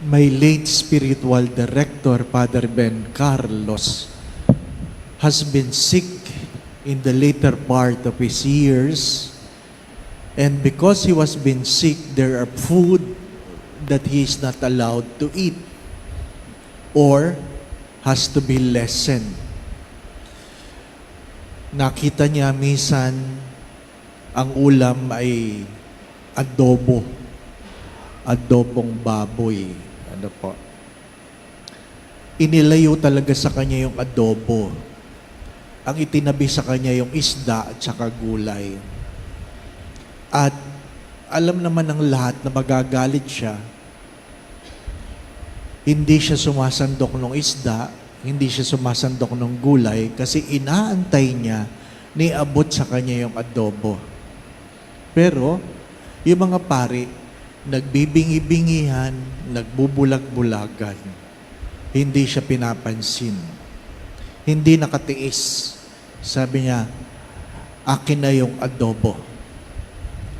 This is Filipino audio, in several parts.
my late spiritual director, Father Ben Carlos, has been sick in the later part of his years. And because he was been sick, there are food that he is not allowed to eat or has to be lessened. Nakita niya minsan ang ulam ay adobong baboy. Ano po? Inilayo talaga sa kanya yung adobo. Ang itinabi sa kanya yung isda at saka gulay. At alam naman ng lahat na magagalit siya. Hindi siya sumasandok ng isda, hindi siya sumasandok ng gulay kasi inaantay niya ni abot sa kanya yung adobo. Pero, yung mga pari, nagbibingi-bingihan, nagbubulag-bulagan. Hindi siya pinapansin. Hindi nakatiis. Sabi niya, akin na yung adobo.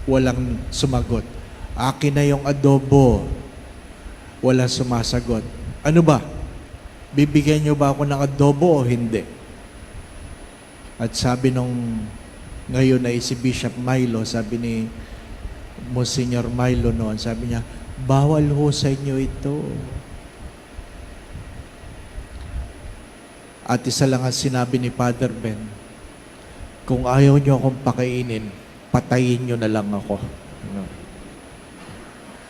Walang sumagot. Akin na yung adobo. Walang sumasagot. Ano ba? Bibigyan niyo ba ako ng adobo o hindi? At sabi nung ngayon ay si Bishop Milo, sabi ni Monsignor Milo noon, sabi niya, bawal ho sa inyo ito. At isa lang ang sinabi ni Father Ben, kung ayaw niyo akong pakainin, patayin niyo na lang ako.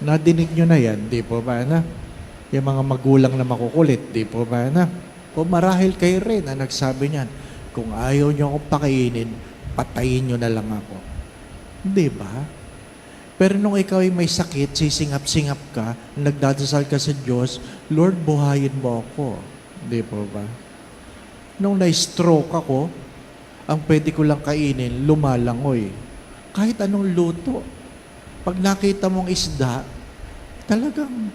Nadinig niyo na yan, di po ba na? Yung mga magulang na makukulit, di po ba na? O marahil kayo rin na nagsabi niyan, kung ayaw niyo akong pakainin, patayin niyo na lang ako. Di ba? Pero nung ikaw ay may sakit, sisingap-singap ka, nagdadasal ka sa Diyos, Lord, buhayin mo ako. Di po ba? Nung na-stroke ako, ang pwede ko lang kainin, lumalangoy. Kahit anong luto. Pag nakita mong isda, talagang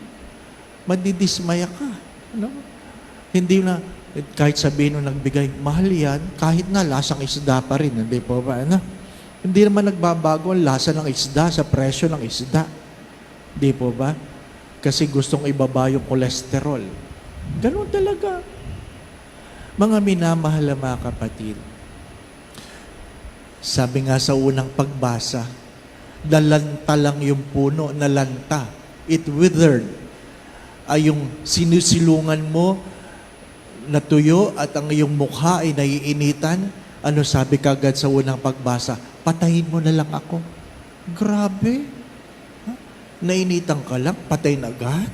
madidismaya ka. Ano? Hindi na, kahit sabihin nung nagbigay, mahal yan, kahit na lasang isda pa rin. Hindi po ba? Ano? Hindi naman nagbabago ang lasa ng isda sa presyo ng isda. Hindi po ba? Kasi gustong ibaba yung kolesterol. Ganun talaga. Mga minamahal na mga kapatid, sabi nga sa unang pagbasa, nalanta lang yung puno, nalanta. It withered. Ay yung sinusilungan mo, natuyo at ang iyong mukha ay naiinitan. Ano sabi kagad sa unang pagbasa? Patayin mo na lang ako. Grabe. Nainitan ka lang, patayin agad.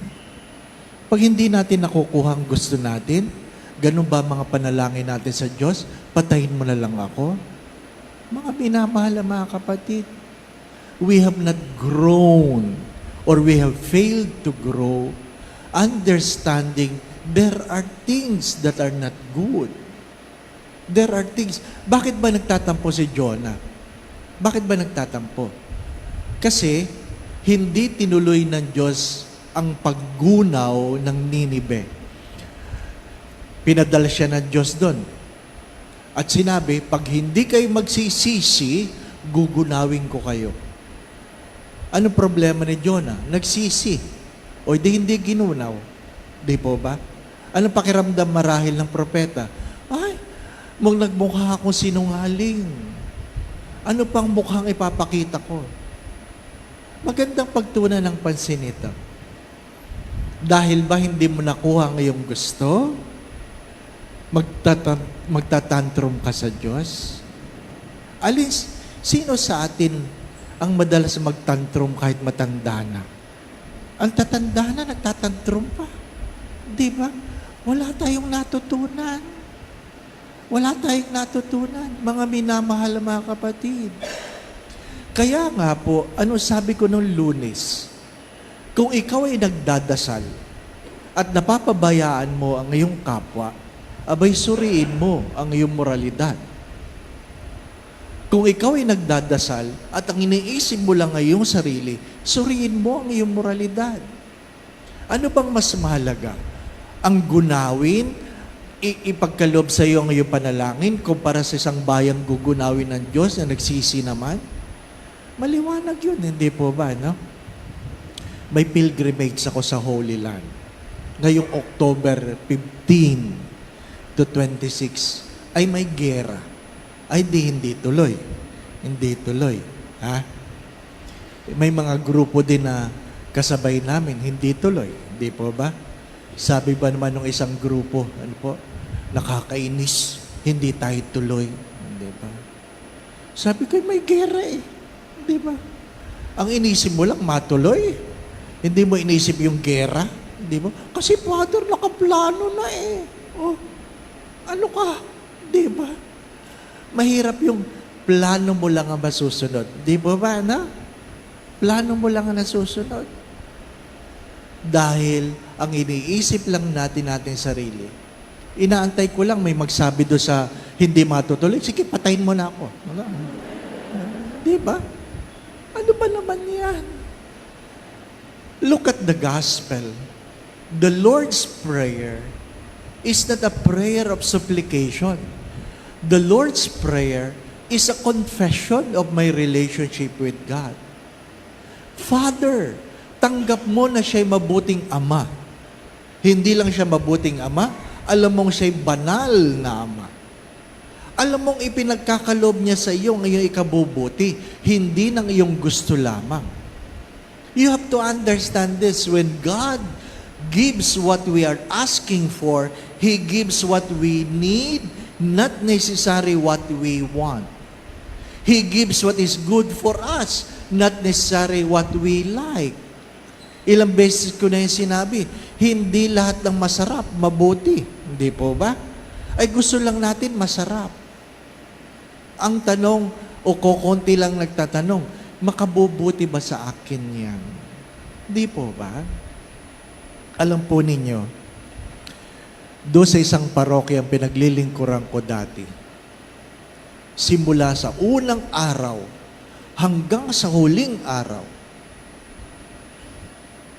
Pag hindi natin nakukuha ang gusto natin, ganun ba mga panalangin natin sa Diyos? Patayin mo na lang ako. Mga minamahal na mga kapatid, we have not grown or we have failed to grow understanding there are things that are not good. There are things. Bakit ba nagtatampo si Jonah? Bakit ba nagtatampo? Kasi hindi tinuloy ng Diyos ang paggunaw ng Ninive. Pinadala siya ng Diyos doon. At sinabi, pag hindi kayo magsisisi, gugunawin ko kayo. Ano problema ni Jonah? Nagsisi. O hindi ginunaw. Di po ba? Ano pakiramdam marahil ng propeta? Ay, nagmukha akong sinungaling. Ano pang mukhang ipapakita ko? Magandang pagtunan ng pansin ito. Dahil ba hindi mo nakuha ang iyong gusto? Magtatantrum ka sa Diyos? Sino sa atin ang madalas magtantrum kahit matanda na? Ang tatanda na, nagtatantrum pa. Di ba? Wala tayong natutunan. Wala tayong natutunan, mga minamahal mga kapatid. Kaya nga po, ano sabi ko nung Lunes? Kung ikaw ay nagdadasal at napapabayaan mo ang iyong kapwa, abay suriin mo ang iyong moralidad. Kung ikaw ay nagdadasal at ang iniisip mo lang ay iyong sarili, suriin mo ang iyong moralidad. Ano bang mas mahalaga? Ang gunawin, ipagkaloob sa iyo ang iyong panalangin kumpara sa isang bayang gugunawin ng Diyos na nagsisi naman? Maliwanag yun, hindi po ba, no? may pilgrimage ako sa Holy Land. Ngayong October 15 to 26 ay may gera. Ay hindi tuloy. Hindi tuloy. Ha? May mga grupo din na kasabay namin, hindi tuloy. Hindi po ba? Sabi ba naman ng isang grupo, ano po, nakakainis, hindi tayo tuloy. Hindi ba? Sabi ko, may gera eh. Hindi ba? Ang inisip mo lang, matuloy. Hindi mo inisip yung gera. Hindi ba? Kasi Father, nakaplano na eh. Oh, ano ka? Di ba? Mahirap yung plano mo lang ang masusunod. Di ba ba, na? Plano mo lang ang nasusunod. Dahil ang iniisip lang natin sarili. Inaantay ko lang may magsabi doon sa hindi matutuloy. Sige, patayin mo na ako. Di ba? Ano ba naman yan? Look at the gospel. The Lord's Prayer is not a prayer of supplication. The Lord's Prayer is a confession of my relationship with God. Father, tanggap mo na siya'y mabuting ama. Hindi lang siya mabuting ama, alam mong siya'y banal na ama. Alam mong ipinagkakalob niya sa iyo ang iyong ikabubuti, hindi ng iyong gusto lamang. You have to understand this. When God gives what we are asking for, He gives what we need, not necessarily what we want. He gives what is good for us, not necessarily what we like. Ilang beses ko na yung sinabi, hindi lahat ng masarap, mabuti. Hindi po ba? Ay gusto lang natin masarap. Ang tanong, o kukunti lang nagtatanong, makabubuti ba sa akin yan? Hindi po ba? Alam po ninyo, doon sa isang parokya ang pinaglilingkuran ko dati, simula sa unang araw hanggang sa huling araw,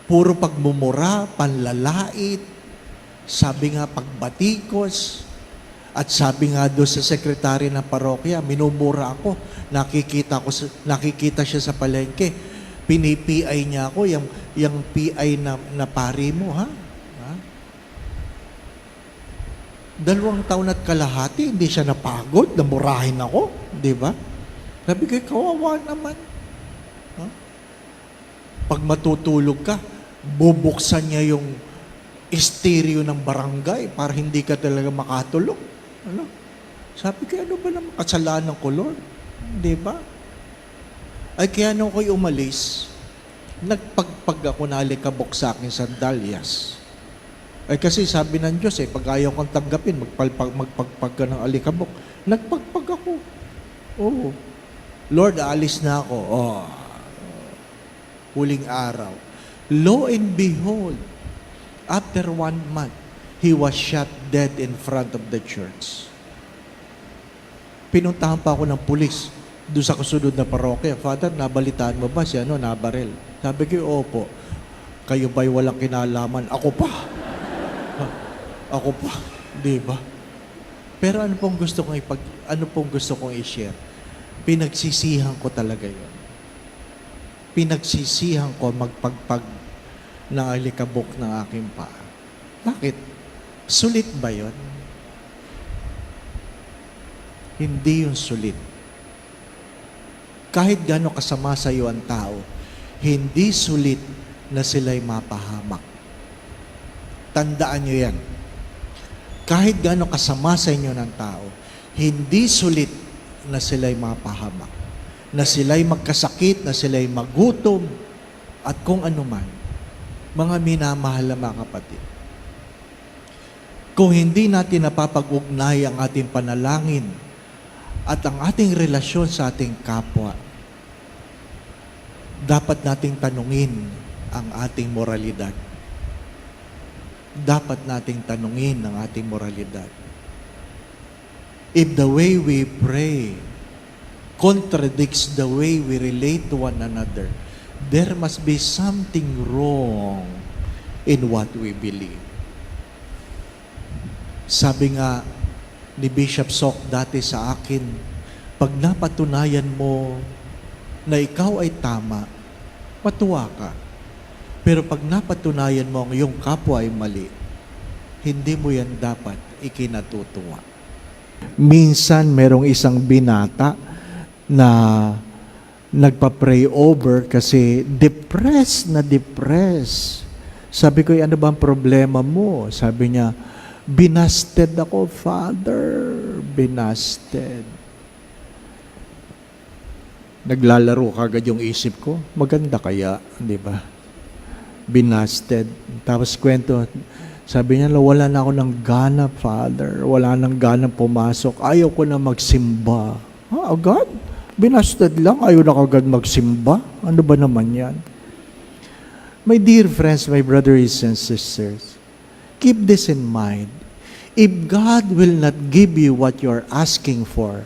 puro pagmumura, panlalait, sabi nga pagbatikos, at sabi nga doon sa sekretary ng parokya, minumura ako, nakikita siya sa palengke, pini-PI niya ako, yung PI na pari mo, ha? 2 taon at kalahati, hindi siya napagod, namurahin ako, di ba? Sabi ko, kawawa naman. Ha? Pag matutulog ka, bubuksan niya yung stereo ng barangay para hindi ka talaga makatulog. Ano? Sabi ko, ano ba naman kasalanan ko, Lord? Di ba? Ay kaya nung ako'y umalis, nagpagpag ako na alikabok sa aking sandalyas. Ay kasi sabi ng Diyos pag ayaw kang tanggapin, magpagpag ka ng alikabok. Nagpagpag ako. Oo. Lord, aalis na ako. Huling araw. Lo and behold, after 1 month, he was shot dead in front of the church. Pinuntahan pa ako ng pulis doon sa kasunod na parokya. Father, nabalitaan mo ba siya nabaril? Sabi ko, opo. Kayo ba'y walang kinalaman? Ako pa. Ako pa. Di ba? Pero ano pong gusto kong i-share? Pinagsisihan ko talaga yun. Pinagsisihan ko magpagpag ng alikabok ng aking paa. Bakit? Sulit ba yun? Hindi yung sulit. Kahit gaano kasama sa iyo ang tao, hindi sulit na sila'y mapahamak. Tandaan nyo yan. Kahit gaano kasama sa inyo ng tao, hindi sulit na sila'y mapahamak. Na sila'y magkasakit, na sila'y magutom, at kung ano man. Mga minamahal na mga kapatid. Kung hindi natin napapag-ugnay ang ating panalangin at ang ating relasyon sa ating kapwa, dapat nating tanungin ang ating moralidad. Dapat nating tanungin ang ating moralidad. If the way we pray contradicts the way we relate to one another, there must be something wrong in what we believe. Sabi nga ni Bishop Sok dati sa akin, pag napatunayan mo na ikaw ay tama, matuwa ka. Pero pag napatunayan mo ang iyong kapwa ay mali, hindi mo yan dapat ikinatutuwa. Minsan, merong isang binata na nagpa-pray over kasi depressed na depressed. Sabi ko, ano ba ang problema mo? Sabi niya, binasted ako, Father. Binasted. Naglalaro kagad yung isip ko. Maganda kaya, di ba? Binasted. Tapos kwento, sabi niya, wala na ako ng gana, Father. Wala nang gana pumasok. Ayaw ko na magsimba. Agad? Binasted lang. Ayaw na agad magsimba. Ano ba naman yan? My dear friends, my brothers and sisters, keep this in mind. If God will not give you what you're asking for,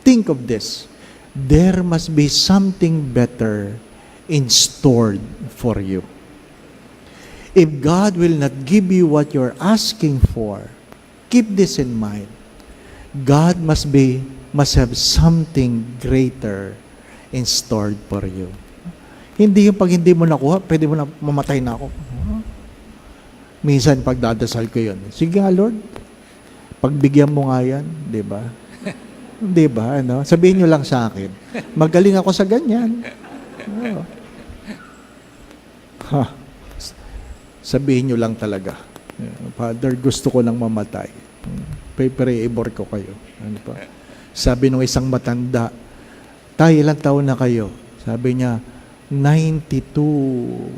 think of this. There must be something better in store for you. If God will not give you what you're asking for, keep this in mind. God must have something greater in store for you. Hindi yung pag hindi mo nakuha, pwede mo na mamatay na ako. Minsan pagdadasal ko yun. Sige nga, Lord, pagbigyan mo nga yan, di ba? Di ba? Ano? Sabihin nyo lang sa akin, magaling ako sa ganyan. Oh. Sabihin nyo lang talaga, Father, gusto ko nang mamatay. Pray-ibor ko kayo. Ano pa? Sabi nung isang matanda, Tay, ilang taon na kayo? Sabi niya, 92.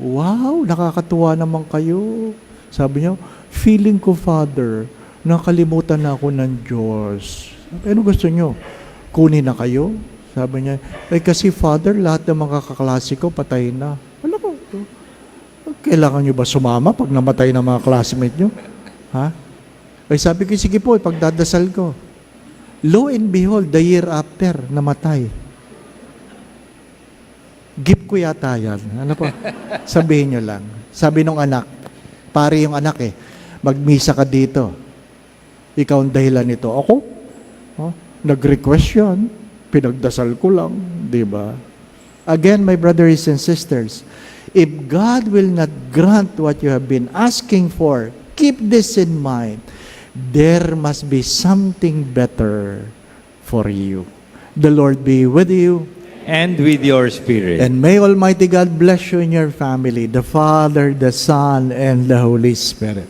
Wow, nakakatuwa naman kayo. Sabi niya, feeling ko, Father, nakalimutan na ako ng Diyos. Ano gusto niyo? Kunin na kayo? Sabi niya, kasi Father, lahat ng mga kaklase ko patay na. Alam ko, kailangan niyo ba sumama pag namatay ng mga classmate niyo? Ha? Sabi ko, sige po, pagdadasal ko. Lo and behold, the year after, namatay. Gift ko yata yan. Ano po? Sabihin niyo lang. Sabi nung anak, pare yung anak magmisa ka dito. Ikaw ang dahilan nito. Ako? Nag-request yan. Pinagdasal ko lang. Diba? Again, my brothers and sisters, if God will not grant what you have been asking for, keep this in mind. There must be something better for you. The Lord be with you. And with your spirit. And may Almighty God bless you and your family, the Father, the Son, and the Holy Spirit.